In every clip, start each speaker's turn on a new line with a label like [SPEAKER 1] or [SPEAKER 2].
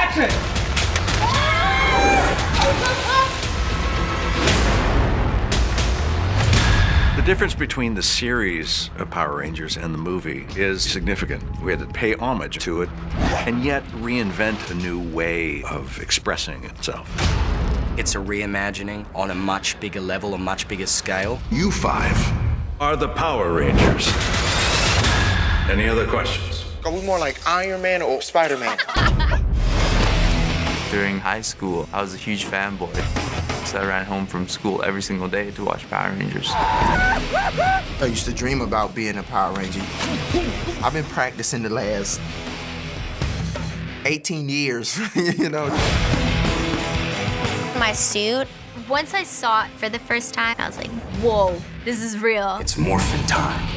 [SPEAKER 1] Patrick!
[SPEAKER 2] The difference between the series of Power Rangers and the movie is significant. We had to pay homage to it and yet reinvent a new way of expressing itself.
[SPEAKER 3] It's a reimagining on a much bigger level, a much bigger scale.
[SPEAKER 2] You five are the Power Rangers. Any other questions?
[SPEAKER 4] Are we more like Iron Man or Spider-Man?
[SPEAKER 5] During high school, I was a huge fanboy. So I ran home from school every single day to watch Power Rangers.
[SPEAKER 4] I used to dream about being a Power Ranger. I've been practicing the last 18 years, you know.
[SPEAKER 6] My suit, once I saw it for the first time, I was like, whoa, this is real.
[SPEAKER 3] It's morphin' time.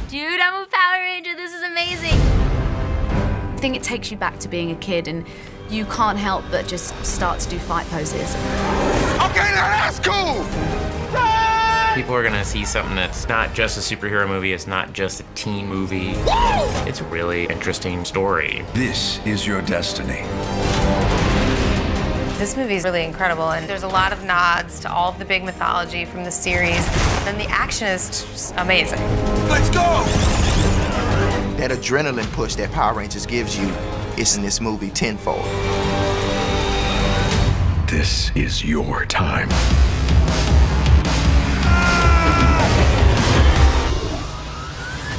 [SPEAKER 6] Dude, I'm a Power Ranger, this is amazing.
[SPEAKER 7] I think it takes you back to being a kid and you can't help but just start to do fight poses.
[SPEAKER 4] Okay, now that's cool!
[SPEAKER 8] People are gonna see something that's not just a superhero movie, it's not just a teen movie. It's a really interesting story.
[SPEAKER 2] This is your destiny.
[SPEAKER 9] This movie is really incredible, and there's a lot of nods to all of the big mythology from the series, and the action is just amazing.
[SPEAKER 4] Let's go! That adrenaline push that Power Rangers gives you is in this movie tenfold.
[SPEAKER 2] This is your time.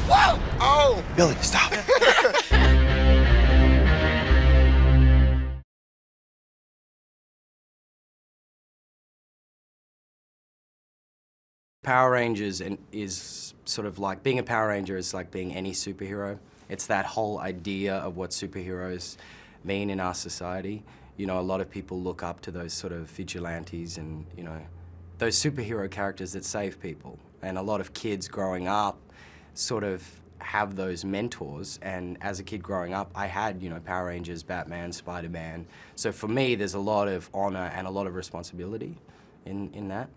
[SPEAKER 4] Whoa! Oh! Billy, stop.
[SPEAKER 3] Power Rangers is sort of like, being a Power Ranger is like being any superhero. It's that whole idea of what superheroes mean in our society. You know, a lot of people look up to those sort of vigilantes and, you know, those superhero characters that save people. And a lot of kids growing up sort of have those mentors. And as a kid growing up, I had, you know, Power Rangers, Batman, Spider-Man. So for me, there's a lot of honor and a lot of responsibility in that.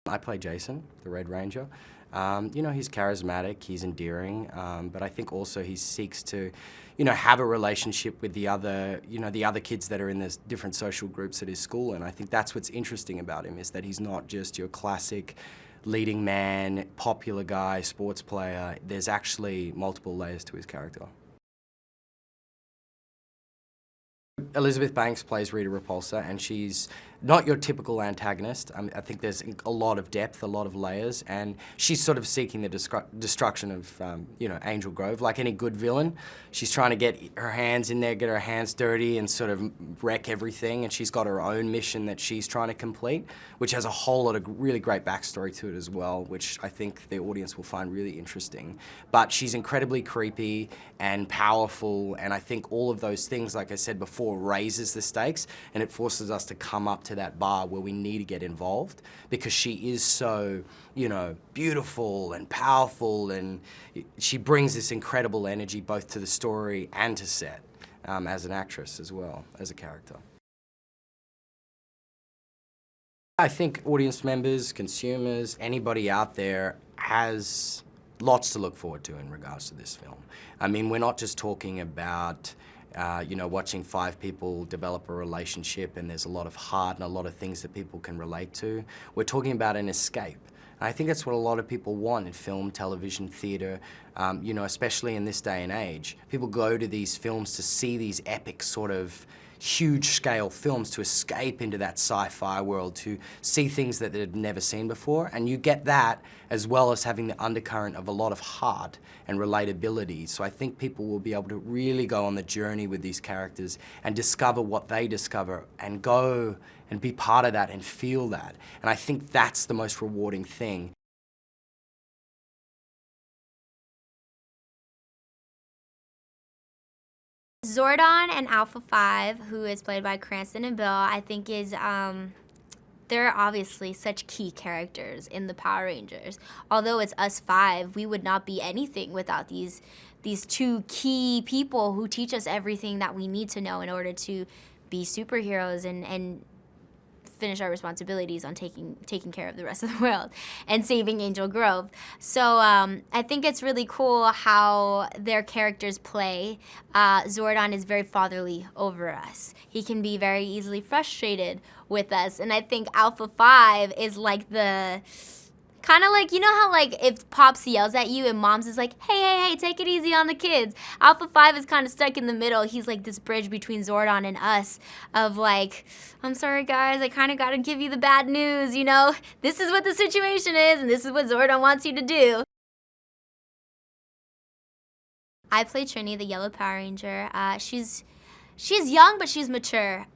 [SPEAKER 3] I play Jason, the Red Ranger. You know, he's charismatic, he's endearing, but I think also he seeks to, you know, have a relationship with the other, you know, the other kids that are in the different social groups at his school, and I think that's what's interesting about him, is that he's not just your classic leading man, popular guy, sports player. There's actually multiple layers to his character. Elizabeth Banks plays Rita Repulsa, and she's not your typical antagonist. I think there's a lot of depth, a lot of layers, and she's sort of seeking the destruction of, you know, Angel Grove. Like any good villain, she's trying to get her hands in there, get her hands dirty, and sort of wreck everything, and she's got her own mission that she's trying to complete, which has a whole lot of really great backstory to it as well, which I think the audience will find really interesting. But she's incredibly creepy and powerful, and I think all of those things, like I said before, raises the stakes, and it forces us to come up to that bar where we need to get involved, because she is so, you know, beautiful and powerful, and she brings this incredible energy both to the story and to set, as an actress as well, as a character. I think audience members, consumers, anybody out there has lots to look forward to in regards to this film. I mean, we're not just talking about you know, watching five people develop a relationship and there's a lot of heart and a lot of things that people can relate to. We're talking about an escape. And I think that's what a lot of people want in film, television, theatre, you know, especially in this day and age. People go to these films to see these epic sort of huge-scale films, to escape into that sci-fi world, to see things that they've never seen before, and you get that as well as having the undercurrent of a lot of heart and relatability. So I think people will be able to really go on the journey with these characters and discover what they discover and go and be part of that and feel that. And I think that's the most rewarding thing.
[SPEAKER 6] Zordon and Alpha 5, who is played by Cranston and Bill, I think is, they're obviously such key characters in the Power Rangers. Although it's us five, we would not be anything without these two key people who teach us everything that we need to know in order to be superheroes and finish our responsibilities on taking care of the rest of the world and saving Angel Grove. So I think it's really cool how their characters play. Zordon is very fatherly over us. He can be very easily frustrated with us, and I think Alpha 5 is like the kind of like, you know how like if Pops yells at you and Mom's is like, hey, take it easy on the kids. Alpha 5 is kind of stuck in the middle. He's like this bridge between Zordon and us of like, I'm sorry guys, I kind of got to give you the bad news, you know? This is what the situation is, and this is what Zordon wants you to do. I play Trini, the yellow Power Ranger. She's young, but she's mature.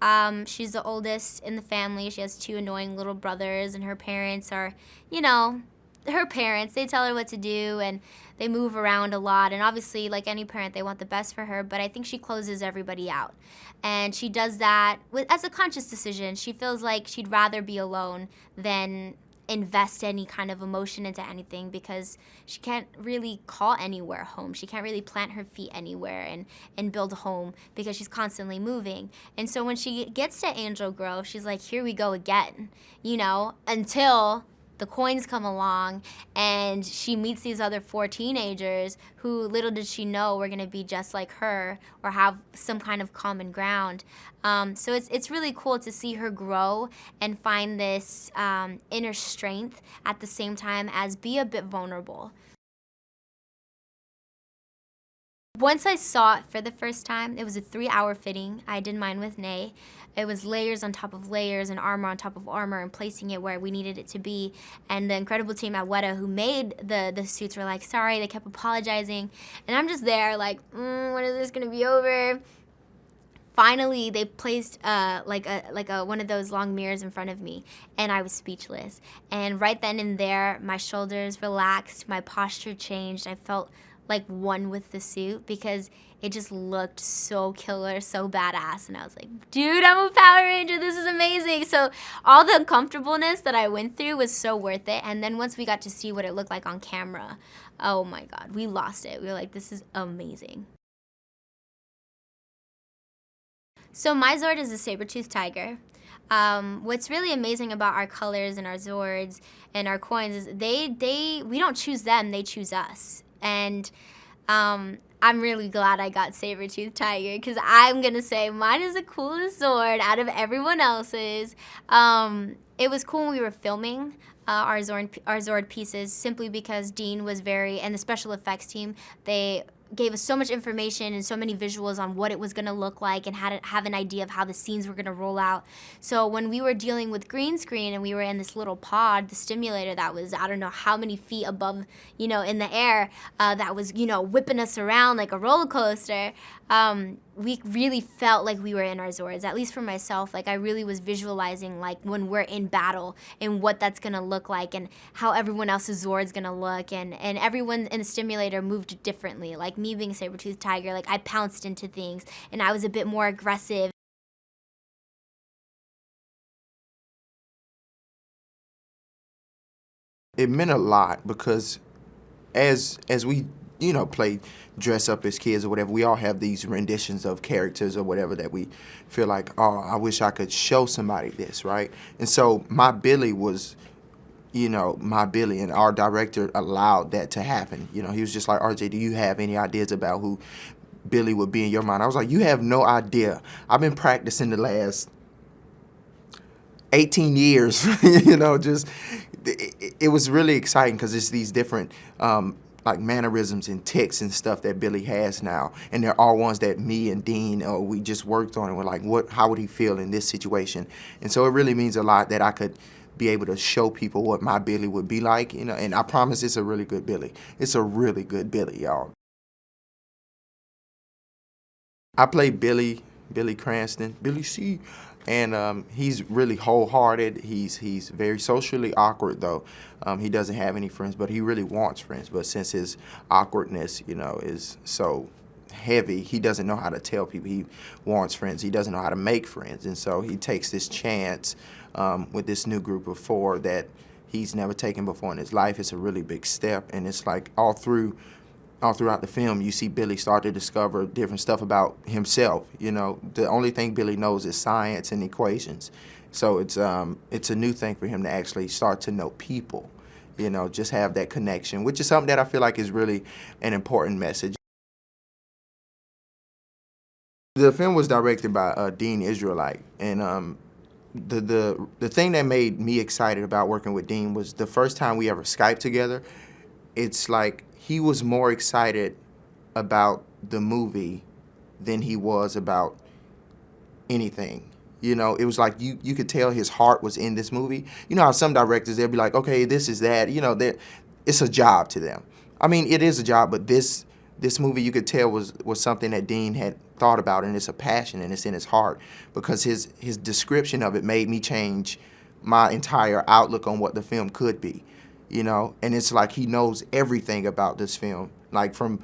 [SPEAKER 6] She's the oldest in the family. She has 2 annoying little brothers, and her parents are, you know, her parents. They tell her what to do, and they move around a lot. And obviously, like any parent, they want the best for her, but I think she closes everybody out. And she does that as a conscious decision. She feels like she'd rather be alone than invest any kind of emotion into anything, because she can't really call anywhere home. She can't really plant her feet anywhere and build a home because she's constantly moving. And so when she gets to Angel Grove, she's like, here we go again, you know, until the coins come along and she meets these other 4 teenagers who, little did she know, were gonna be just like her or have some kind of common ground. So it's really cool to see her grow and find this inner strength at the same time as be a bit vulnerable. Once I saw it for the first time, it was a 3-hour fitting. I did mine with Nay. It was layers on top of layers and armor on top of armor and placing it where we needed it to be. And the incredible team at Weta who made the suits were like, sorry, they kept apologizing. And I'm just there like, when is this gonna be over? Finally, they placed one of those long mirrors in front of me, and I was speechless. And right then and there, my shoulders relaxed, my posture changed. I felt like one with the suit because it just looked so killer, so badass. And I was like, dude, I'm a Power Ranger, this is amazing. So all the uncomfortableness that I went through was so worth it. And then once we got to see what it looked like on camera, oh my God, we lost it. We were like, this is amazing. So my Zord is a saber-toothed tiger. What's really amazing about our colors and our Zords and our coins is we don't choose them, they choose us. And I'm really glad I got saber-toothed tiger because I'm going to say mine is the coolest Zord out of everyone else's. It was cool when we were filming our Zord pieces simply because Dean was and the special effects team, they gave us so much information and so many visuals on what it was going to look like and how to have an idea of how the scenes were going to roll out. So when we were dealing with green screen and we were in this little pod, the stimulator that was, I don't know how many feet above, you know, in the air, that was, you know, whipping us around like a roller coaster, we really felt like we were in our Zords, at least for myself. Like I really was visualizing like when we're in battle and what that's gonna look like and how everyone else's Zord's gonna look, and everyone in the stimulator moved differently. Like me being a saber-toothed tiger, like I pounced into things and I was a bit more aggressive.
[SPEAKER 4] It meant a lot because as we, you know, play dress up as kids or whatever, we all have these renditions of characters or whatever that we feel like, oh, I wish I could show somebody this, right? And so my Billy was, you know, my Billy, and our director allowed that to happen. You know, he was just like, RJ, do you have any ideas about who Billy would be in your mind? I was like, you have no idea. I've been practicing the last 18 years, you know, just, it was really exciting because it's these different, like mannerisms and tics and stuff that Billy has now, and they're all ones that me and Dean, we just worked on, and we're like, how would he feel in this situation? And so it really means a lot that I could be able to show people what my Billy would be like, you know, and I promise it's a really good Billy. It's a really good Billy, y'all. I play Billy Cranston, Billy C. And he's really wholehearted. He's very socially awkward, though. He doesn't have any friends, but he really wants friends. But since his awkwardness, you know, is so heavy, he doesn't know how to tell people he wants friends. He doesn't know how to make friends. And so he takes this chance with this new group of 4 that he's never taken before in his life. It's a really big step. And it's like all throughout the film, you see Billy start to discover different stuff about himself. You know, the only thing Billy knows is science and equations. So it's a new thing for him to actually start to know people, you know, just have that connection, which is something that I feel like is really an important message. The film was directed by Dean Israelite, and the thing that made me excited about working with Dean was the first time we ever Skyped together. It's like he was more excited about the movie than he was about anything. You know, it was like you could tell his heart was in this movie. You know how some directors, they'll be like, okay, this is that. You know, it's a job to them. I mean, it is a job, but this movie you could tell was something that Dean had thought about, and it's a passion, and it's in his heart, because his description of it made me change my entire outlook on what the film could be, you know. And it's like he knows everything about this film, like from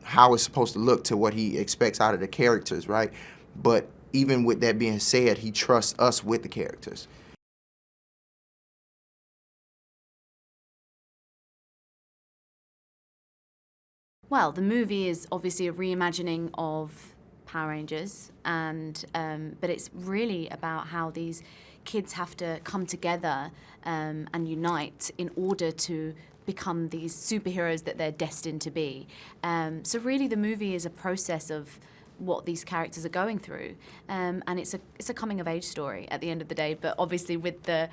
[SPEAKER 4] how it's supposed to look to what he expects out of the characters, right? But even with that being said, he trusts us with the characters.
[SPEAKER 7] Well, the movie is obviously a reimagining of Power Rangers, and but it's really about how these kids have to come together and unite in order to become these superheroes that they're destined to be. So really, the movie is a process of what these characters are going through, and it's a coming of age story at the end of the day, but obviously with the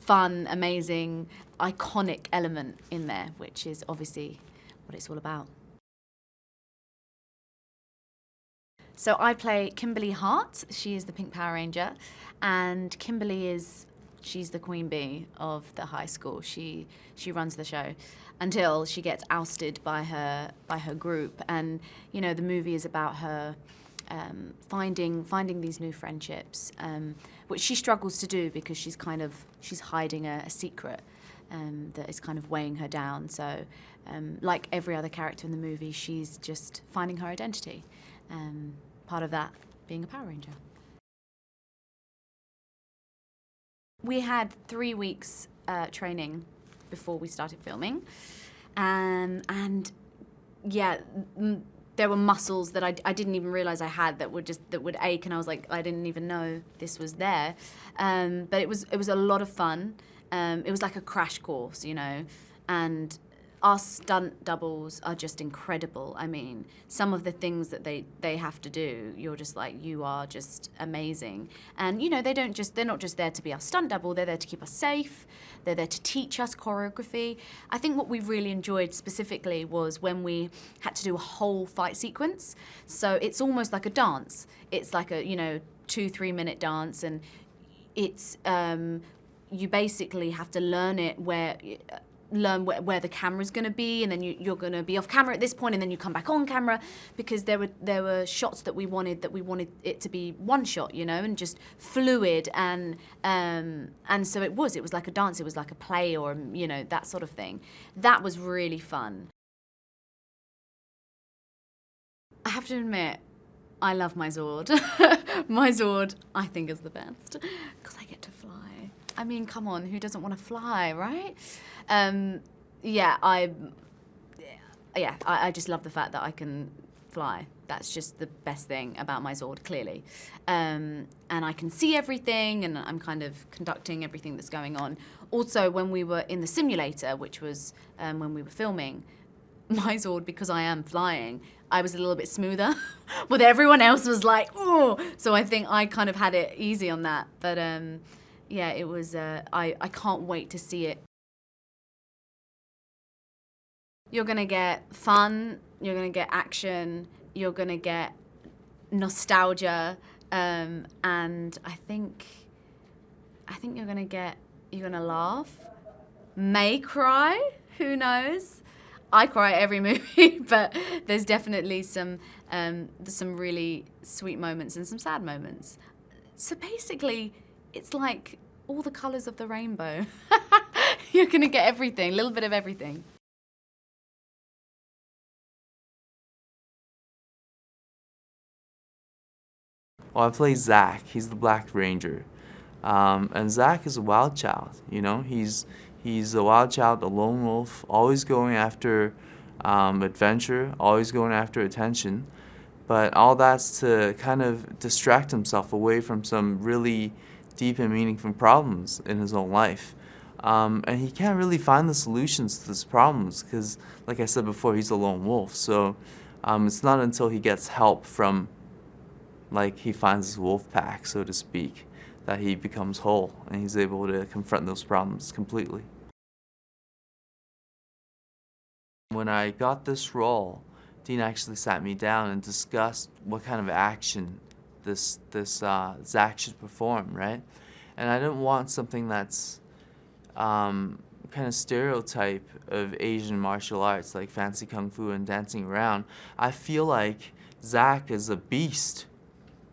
[SPEAKER 7] fun, amazing, iconic element in there, which is obviously what it's all about. So I play Kimberley Hearts. She is the Pink Power Ranger, and Kimberley she's the queen bee of the high school. She runs the show until she gets ousted by her group, and you know the movie is about her finding these new friendships, which she struggles to do because she's hiding a secret that is kind of weighing her down. So like every other character in the movie, she's just finding her identity. Part of that being a Power Ranger. We had 3 weeks training before we started filming, and yeah, there were muscles that I didn't even realize I had that would ache, and I was like, I didn't even know this was there. But it was a lot of fun. It was like a crash course, you know, and our stunt doubles are just incredible. I mean, some of the things that they have to do, you're just like, you are just amazing. And, you know, they're not just there to be our stunt double, they're there to keep us safe, they're there to teach us choreography. I think what we really enjoyed specifically was when we had to do a whole fight sequence. So it's almost like a dance. It's like a, 2-3 minute dance, and it's, you basically have to learn where the camera's going to be, and then you're going to be off camera at this point, and then you come back on camera, because there were shots that we wanted it to be one shot, you know, and just fluid, and so it was like a dance, it was like a play, or you know, that sort of thing. That was really fun. I have to admit, I love my Zord. My Zord, I think, is the best because I get to fly. I mean, come on, who doesn't want to fly, right? I just love the fact that I can fly. That's just the best thing about my Zord, clearly. And I can see everything, and I'm kind of conducting everything that's going on. Also, when we were in the simulator, which was when we were filming, my Zord, because I am flying, I was a little bit smoother, but everyone else was like, oh! So I think I kind of had it easy on that. But yeah, it was, I can't wait to see it. You're gonna get fun, you're gonna get action, you're gonna get nostalgia, and I think you're gonna laugh, may cry, who knows? I cry at every movie, but there's definitely some really sweet moments and some sad moments. So basically, it's like all the colours of the rainbow. You're gonna get everything, a little bit of everything.
[SPEAKER 5] Well, I play Zach. He's the Black Ranger. And Zach is a wild child, you know? He's a wild child, a lone wolf, always going after adventure, always going after attention. But all that's to kind of distract himself away from some really deep and meaningful problems in his own life. And he can't really find the solutions to these problems because, like I said before, he's a lone wolf. So it's not until he gets help from, like, he finds his wolf pack, so to speak, that he becomes whole and he's able to confront those problems completely. When I got this role, Dean actually sat me down and discussed what kind of action this Zach should perform, right? And I didn't want something that's kind of stereotype of Asian martial arts, like fancy kung fu and dancing around. I feel like Zach is a beast.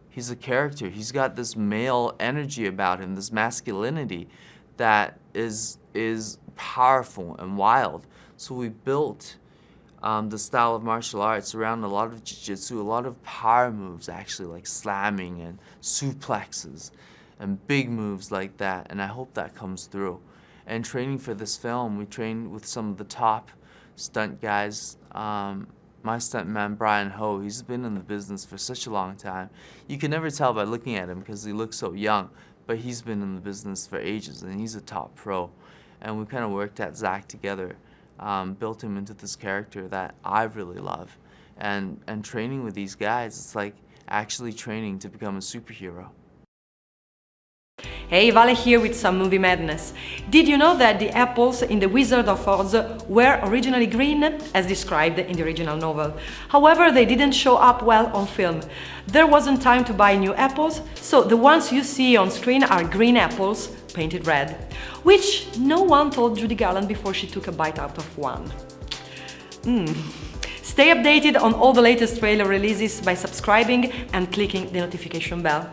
[SPEAKER 5] He's a character. He's got this male energy about him, this masculinity that is powerful and wild. So we built the style of martial arts around a lot of jiu-jitsu, a lot of power moves actually, like slamming and suplexes and big moves like that, and I hope that comes through. And training for this film, we trained with some of the top stunt guys. My stuntman, Bryan, he's been in the business for such a long time. You can never tell by looking at him because he looks so young, but he's been in the business for ages and he's a top pro. And we kind of worked at Zach together, built him into this character that I really love. And training with these guys, it's like actually training to become a superhero.
[SPEAKER 1] Hey, Vale here with some movie madness. Did you know that the apples in The Wizard of Oz were originally green, as described in the original novel? However, they didn't show up well on film. There wasn't time to buy new apples, so the ones you see on screen are green apples painted red, which no one told Judy Garland before she took a bite out of one. Stay updated on all the latest trailer releases by subscribing and clicking the notification bell.